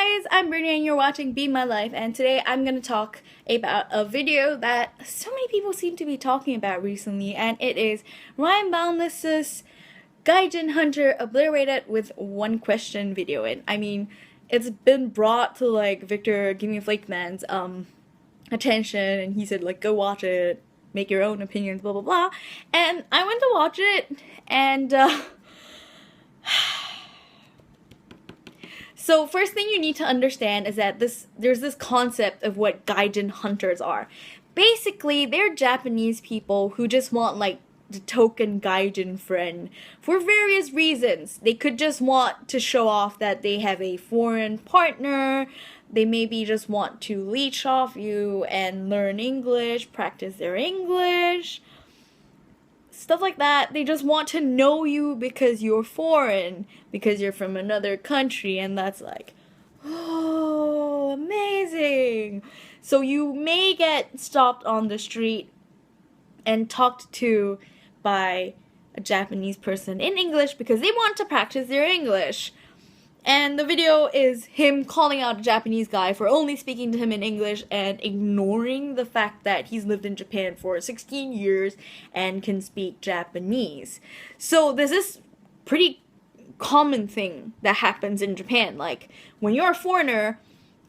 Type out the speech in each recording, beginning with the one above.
guys, I'm Brittany and you're watching Be My Life, and today I'm going to talk about a video that so many people seem to be talking about recently, and it is Ryan Boundless's Gaijin Hunter Obliterated with one question video. And I mean, it's been brought to like Victor Give Me a Flake Man's attention, and he said like go watch it, make your own opinions, blah blah blah. And I went to watch it, and so first thing you need to understand is that there's this concept of what Gaijin hunters are. Basically, they're Japanese people who just want like the token Gaijin friend for various reasons. They could just want to show off that they have a foreign partner. They maybe just want to leech off you and learn English, practice their English. Stuff like that. They just want to know you because you're foreign, because you're from another country, and that's like, oh, amazing. So you may get stopped on the street and talked to by a Japanese person in English because they want to practice their English. And the video is him calling out a Japanese guy for only speaking to him in English and ignoring the fact that he's lived in Japan for 16 years and can speak Japanese. So this is pretty common thing that happens in Japan. Like, when you're a foreigner,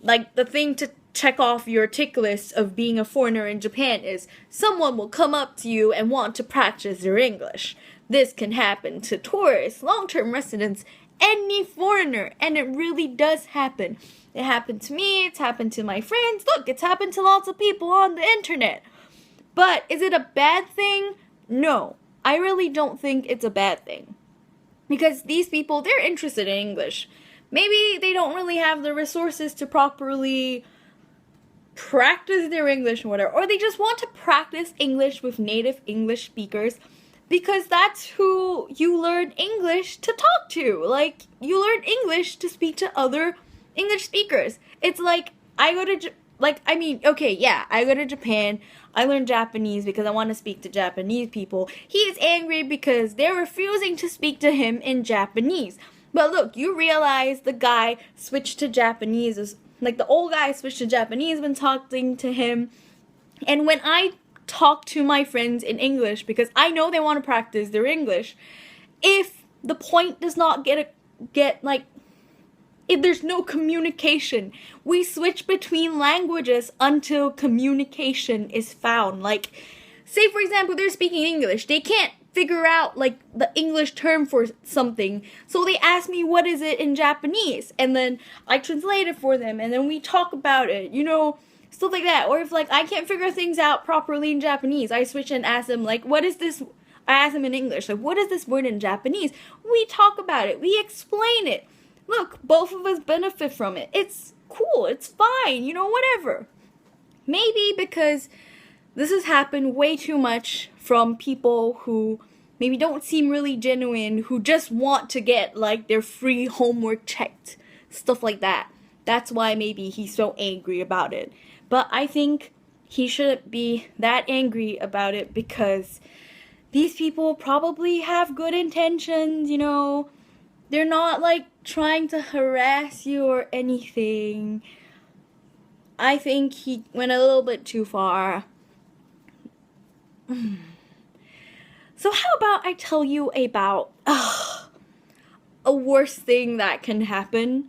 like, the thing to check off your tick list of being a foreigner in Japan is someone will come up to you and want to practice their English. This can happen to tourists, long-term residents, any foreigner, and it really does happen. It happened to me, it's happened to my friends, look, it's happened to lots of people on the internet. But is it a bad thing? No, I really don't think it's a bad thing. Because these people, they're interested in English. Maybe they don't really have the resources to properly practice their English or whatever, or they just want to practice English with native English speakers because that's who you learn English to talk to. Like, you learn English to speak to other English speakers. It's like, I go to Japan, I learn Japanese because I want to speak to Japanese people. He is angry because they're refusing to speak to him in Japanese. But look, you realize the guy switched to Japanese, like the old guy switched to Japanese when talking to him. And when I talk to my friends in English, because I know they want to practice their English, if the point does not if there's no communication, we switch between languages until communication is found. Like, say for example, they're speaking English, they can't figure out like the English term for something, so they ask me what is it in Japanese, and then I translate it for them, and then we talk about it, you know, stuff like that. Or if like I can't figure things out properly in Japanese, I switch and ask them like, what is this? I ask them in English, like, what is this word in Japanese? We talk about it, we explain it. Look, both of us benefit from it. It's cool, it's fine, you know, whatever. Maybe because this has happened way too much from people who maybe don't seem really genuine, who just want to get like their free homework checked, stuff like that. That's why maybe he's so angry about it. But I think he shouldn't be that angry about it because these people probably have good intentions, you know. They're not like trying to harass you or anything. I think he went a little bit too far. So how about I tell you about a worse thing that can happen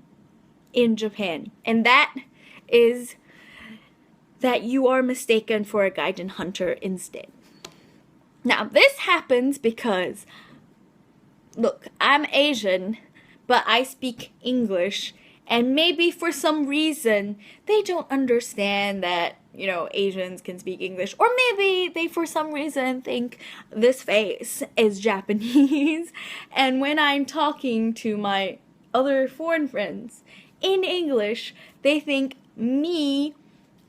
in Japan, and that is that you are mistaken for a Gaijin hunter instead. Now, this happens because, look, I'm Asian, but I speak English, and maybe for some reason they don't understand that, you know, Asians can speak English, or maybe they for some reason think this face is Japanese, and when I'm talking to my other foreign friends in English, they think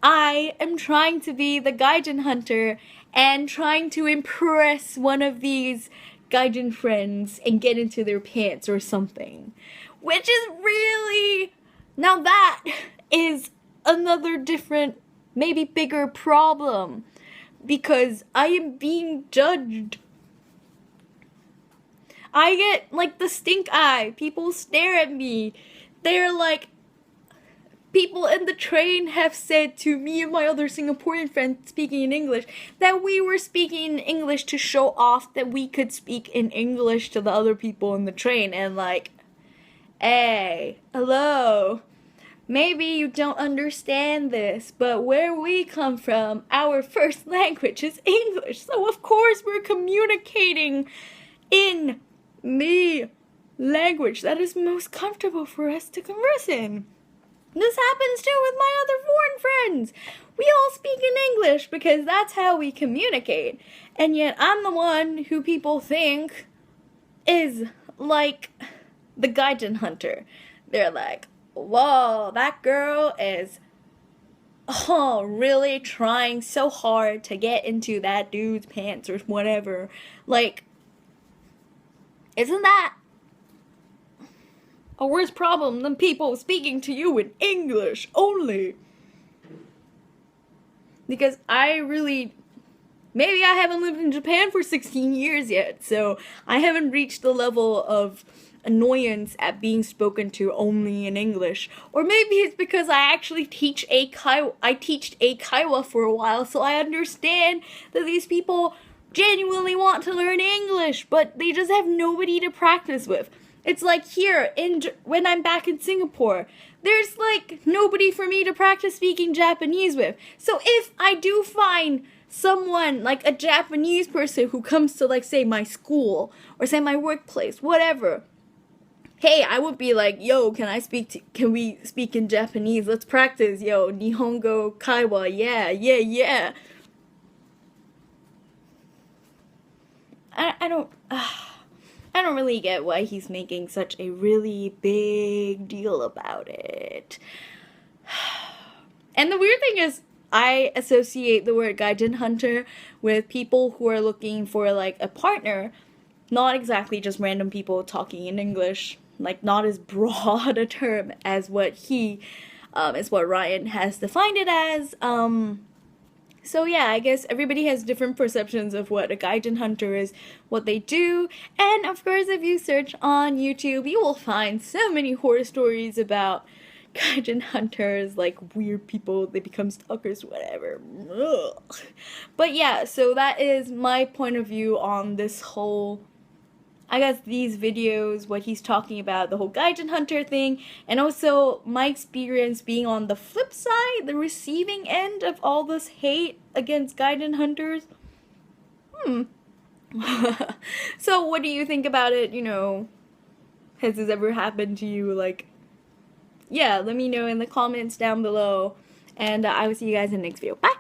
I am trying to be the Gaijin hunter and trying to impress one of these Gaijin friends and get into their pants or something. Which is really, now that is another different, maybe bigger problem, because I am being judged. I get like the stink eye. People stare at me. They're like, people in the train have said to me and my other Singaporean friends speaking in English that we were speaking in English to show off that we could speak in English to the other people in the train. And like, hey, hello, maybe you don't understand this, but where we come from, our first language is English. So of course we're communicating in the language that is most comfortable for us to converse in. This happens too with my other foreign friends. We all speak in English because that's how we communicate. And yet I'm the one who people think is like the Gaijin Hunter. They're like, whoa, that girl is really trying so hard to get into that dude's pants or whatever. Like, isn't that a worse problem than people speaking to you in English only? Because maybe I haven't lived in Japan for 16 years yet, so I haven't reached the level of annoyance at being spoken to only in English. Or maybe it's because I actually teach Kaiwa for a while, so I understand that these people genuinely want to learn English, but they just have nobody to practice with. It's like here, when I'm back in Singapore, there's like nobody for me to practice speaking Japanese with. So if I do find someone, like a Japanese person who comes to, like, say my school, or say my workplace, whatever, hey, I would be like, yo, can we speak in Japanese? Let's practice, yo, Nihongo Kaiwa, yeah. I don't really get why he's making such a really big deal about it. And the weird thing is, I associate the word Gaijin Hunter with people who are looking for, like, a partner, not exactly just random people talking in English, like, not as broad a term as what Ryan has defined it as. So yeah, I guess everybody has different perceptions of what a Gaijin Hunter is, what they do, and of course if you search on YouTube, you will find so many horror stories about Gaijin Hunters, like weird people, they become stalkers, whatever. Ugh. But yeah, so that is my point of view on this whole, I guess, these videos, what he's talking about, the whole Gaijin Hunter thing, and also my experience being on the flip side, the receiving end of all this hate against Gaijin Hunters. So what do you think about it? You know, has this ever happened to you? Like, yeah, let me know in the comments down below, and I will see you guys in the next video. Bye!